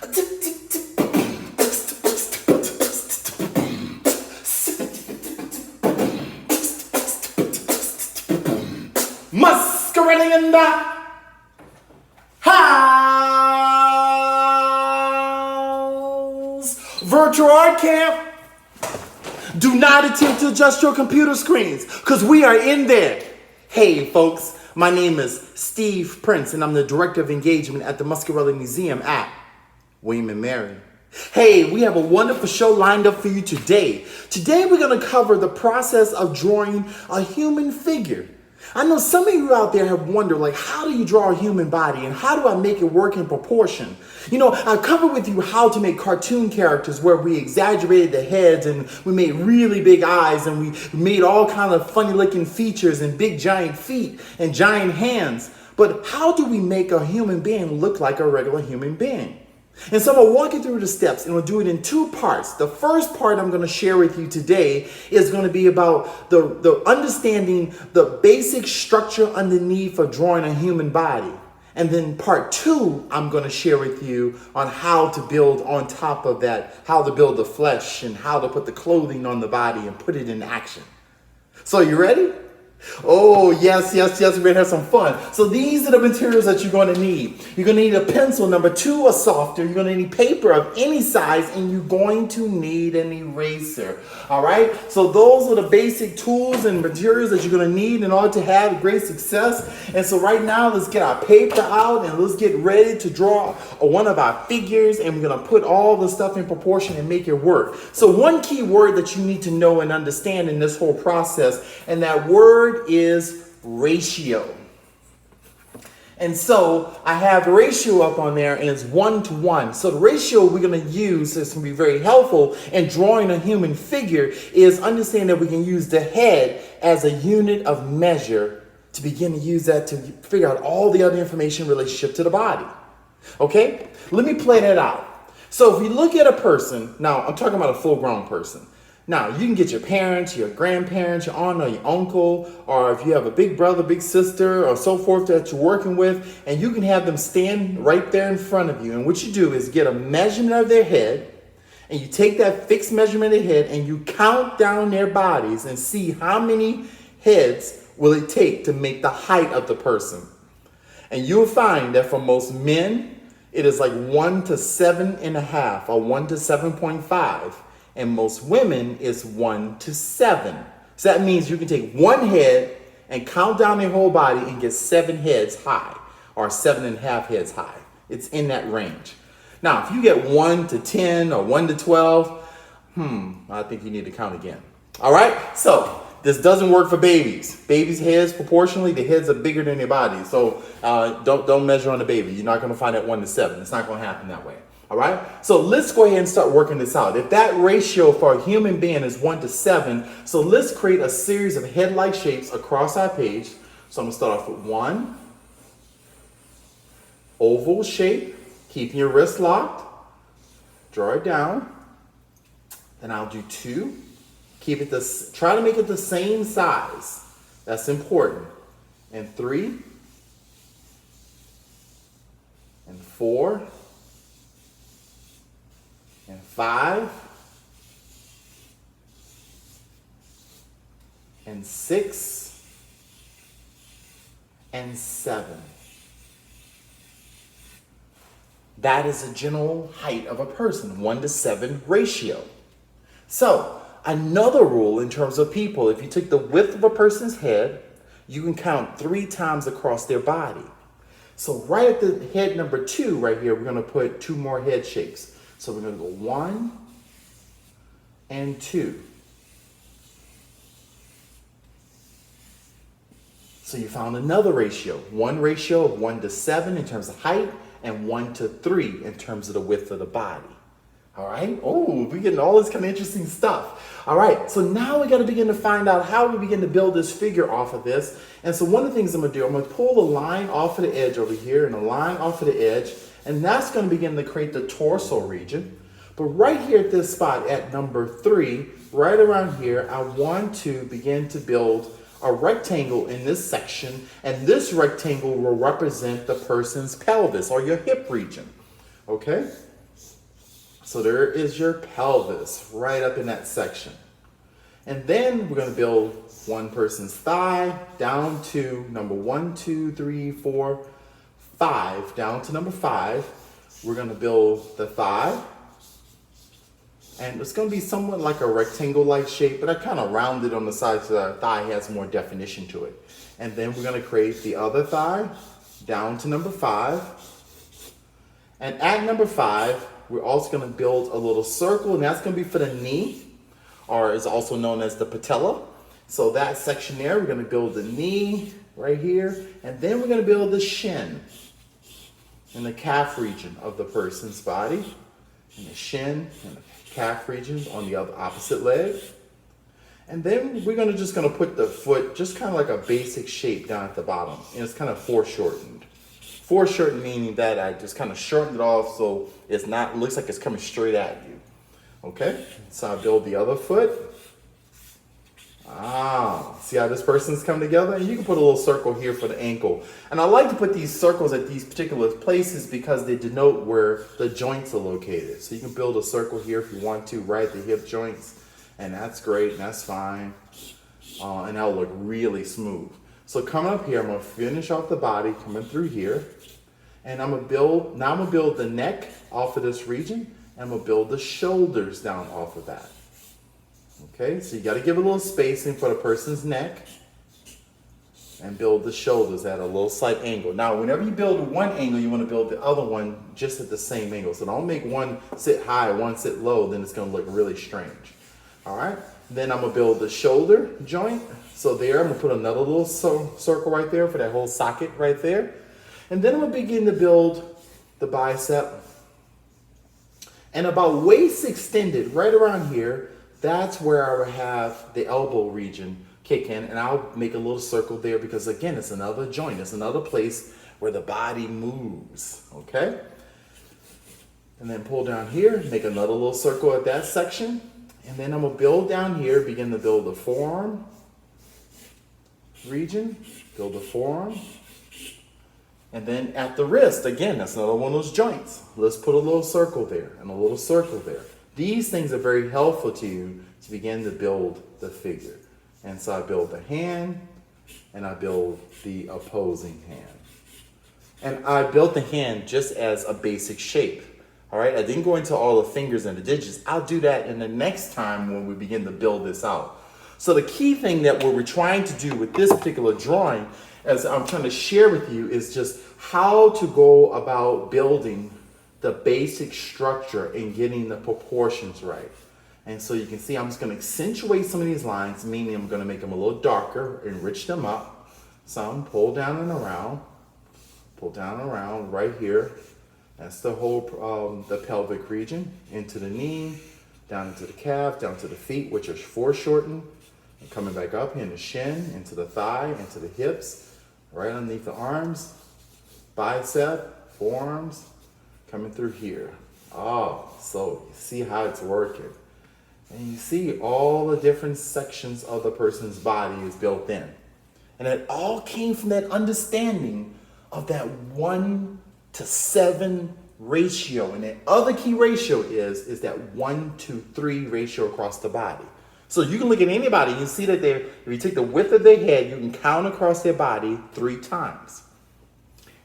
Muscarelle in the house. Virtual art camp. Do not attempt to adjust your computer screens because we are in there. Hey folks, my name is Steve Prince and I'm the Director of Engagement at the Muscarelle Museum at William & Mary. Hey, we have a wonderful show lined up for you today. Today we're going to cover the process of drawing a human figure. I know some of you out there have wondered, like, how do you draw a human body and how do I make it work in proportion? You know, I covered with you how to make cartoon characters where we exaggerated the heads and we made really big eyes and we made all kind of funny looking features and big giant feet and giant hands. But how do we make a human being look like a regular human being? And so I'm going to walk you through the steps and we'll do it in two parts. The first part I'm going to share with you today is going to be about the understanding the basic structure underneath of drawing a human body. And then part two, I'm going to share with you on how to build on top of that, how to build the flesh and how to put the clothing on the body and put it in action. So you ready? Oh, yes, we're going to have some fun. So these are the materials that you're going to need. You're going to need a pencil, number 2, a softer. You're going to need paper of any size, and you're going to need an eraser. All right? So those are the basic tools and materials that you're going to need in order to have great success. And so right now, let's get our paper out, and let's get ready to draw one of our figures, and we're going to put all the stuff in proportion and make it work. So one key word that you need to know and understand in this whole process, and that word is ratio. And so I have the ratio up on there and it's 1:1. So the ratio we're going to use is going to be very helpful in drawing a human figure is understanding that we can use the head as a unit of measure to begin to use that to figure out all the other information in relationship to the body. Okay? Let me play that out. So if you look at a person, now I'm talking about a full-grown person. Now, you can get your parents, your grandparents, your aunt or your uncle, or if you have a big brother, big sister, or so forth that you're working with, and you can have them stand right there in front of you. And what you do is get a measurement of their head, and you take that fixed measurement of their head, and you count down their bodies and see how many heads will it take to make the height of the person. And you'll find that for most men, it is like 1 to 7.5 or 1 to 7.5. And most women is 1 to 7. So that means you can take one head and count down their whole body and get 7 heads high or 7.5 heads high. It's in that range. Now, if you get 1 to 10 or 1 to 12, I think you need to count again. All right. So this doesn't work for babies. Babies' heads, proportionally, the heads are bigger than their bodies. So don't measure on the baby. You're not going to find that 1 to 7. It's not going to happen that way. All right, so let's go ahead and start working this out. If that ratio for a human being is 1 to 7, so let's create a series of head-like shapes across our page. So I'm going to start off with 1, oval shape, keeping your wrist locked. Draw it down. Then I'll do 2. Try to make it the same size. That's important. And 3, and 4. And 5, and 6, and 7. That is a general height of a person, 1 to 7 ratio. So another rule in terms of people, if you took the width of a person's head, you can count 3 times across their body. So right at the head number 2 right here, we're going to put 2 more head shapes. So we're going to go 1 and 2. So you found another ratio. One ratio of 1 to 7 in terms of height and 1 to 3 in terms of the width of the body. All right. Oh, we're getting all this kind of interesting stuff. All right. So now we got to begin to find out how we begin to build this figure off of this. And so one of the things I'm going to do, I'm going to pull the line off of the edge over here and a line off of the edge. And that's going to begin to create the torso region. But right here at this spot at number 3, right around here, I want to begin to build a rectangle in this section. And this rectangle will represent the person's pelvis or your hip region. Okay? So there is your pelvis right up in that section. And then we're going to build one person's thigh down to number 1, 2, 3, 4, 5, down to number 5. We're going to build the thigh. And it's going to be somewhat like a rectangle-like shape, but I kind of rounded on the side so that our thigh has more definition to it. And then we're going to create the other thigh down to number 5. And at number 5, we're also going to build a little circle, and that's going to be for the knee, or is also known as the patella. So that section there, we're going to build the knee right here, and then we're going to build the shin in the calf region of the person's body, and the shin and the calf region on the other opposite leg. And then we're just going to put the foot just kind of like a basic shape down at the bottom, and it's kind of foreshortened. Foreshortened meaning that I just kind of shortened it off so it's not, looks like it's coming straight at you. Okay, so I build the other foot. See how this person's come together? And you can put a little circle here for the ankle. And I like to put these circles at these particular places because they denote where the joints are located. So you can build a circle here if you want to, right at the hip joints. And that's great, and that's fine. And that'll look really smooth. So coming up here, I'm gonna finish off the body, coming through here. And I'm gonna build the neck off of this region. And we'll build the shoulders down off of that. Okay, so you got to give a little spacing for the person's neck and build the shoulders at a little slight angle. Now, whenever you build one angle, you want to build the other one just at the same angle. So don't make one sit high, one sit low, then it's going to look really strange. All right, then I'm going to build the shoulder joint. So there, I'm going to put another little circle right there for that whole socket right there. And then I'm going to begin to build the bicep. And about waist extended, right around here, that's where I would have the elbow region kick in. And I'll make a little circle there because, again, it's another joint. It's another place where the body moves, okay? And then pull down here, make another little circle at that section. And then I'm going to build down here, begin to build the forearm region, build the forearm. And then at the wrist, again, that's another one of those joints. Let's put a little circle there and a little circle there. These things are very helpful to you to begin to build the figure. And so I build the hand and I build the opposing hand. And I built the hand just as a basic shape. All right, I didn't go into all the fingers and the digits. I'll do that in the next time when we begin to build this out. So the key thing that we're trying to do with this particular drawing, as I'm trying to share with you, is just how to go about building the basic structure and getting the proportions right. And so you can see I'm just going to accentuate some of these lines, meaning I'm going to make them a little darker, enrich them up. Some pull down and around right here. That's the whole, the pelvic region, into the knee, down into the calf, down to the feet, which are foreshortened. And coming back up here in the shin, into the thigh, into the hips, right underneath the arms, bicep, forearms, coming through here. Oh, so you see how it's working. And you see all the different sections of the person's body is built in. And it all came from that understanding of that 1:7 ratio. And the other key ratio is that 1:3 ratio across the body. So you can look at anybody, you see that if you take the width of their head, you can count across their body 3 times.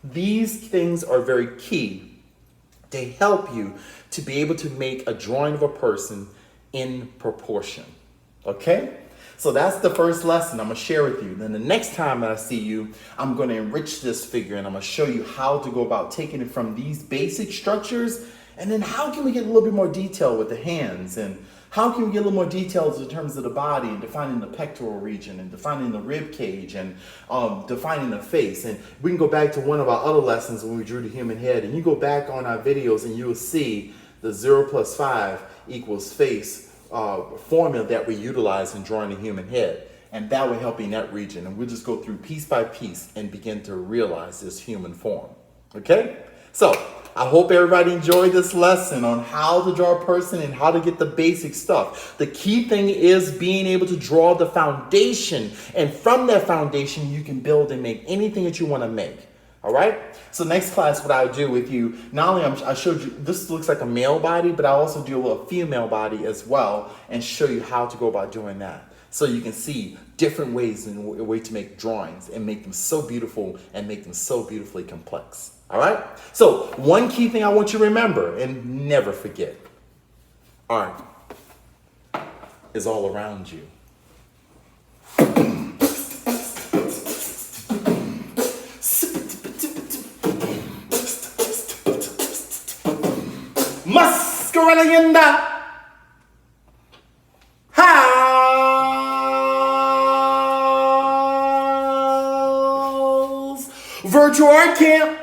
These things are very key to help you to be able to make a drawing of a person in proportion. Okay? So that's the first lesson I'm going to share with you. Then the next time that I see you, I'm going to enrich this figure and I'm going to show you how to go about taking it from these basic structures, and then how can we get a little bit more detail with the hands, and how can we get a little more details in terms of the body, and defining the pectoral region, and defining the rib cage, and defining the face. And we can go back to one of our other lessons when we drew the human head, and you go back on our videos and you will see the 0 + 5 = face formula that we utilize in drawing the human head. And that will help in that region. And we'll just go through piece by piece and begin to realize this human form. Okay? So I hope everybody enjoyed this lesson on how to draw a person and how to get the basic stuff. The key thing is being able to draw the foundation. And from that foundation, you can build and make anything that you want to make. All right. So next class, what I would do with you, not only I showed you, this looks like a male body, but I'll also do a little female body as well and show you how to go about doing that. So you can see different ways and a way to make drawings and make them so beautiful and make them so beautifully complex. All right. So one key thing I want you to remember and never forget, art is all around you. Muscarelle in the house. Virtual art camp.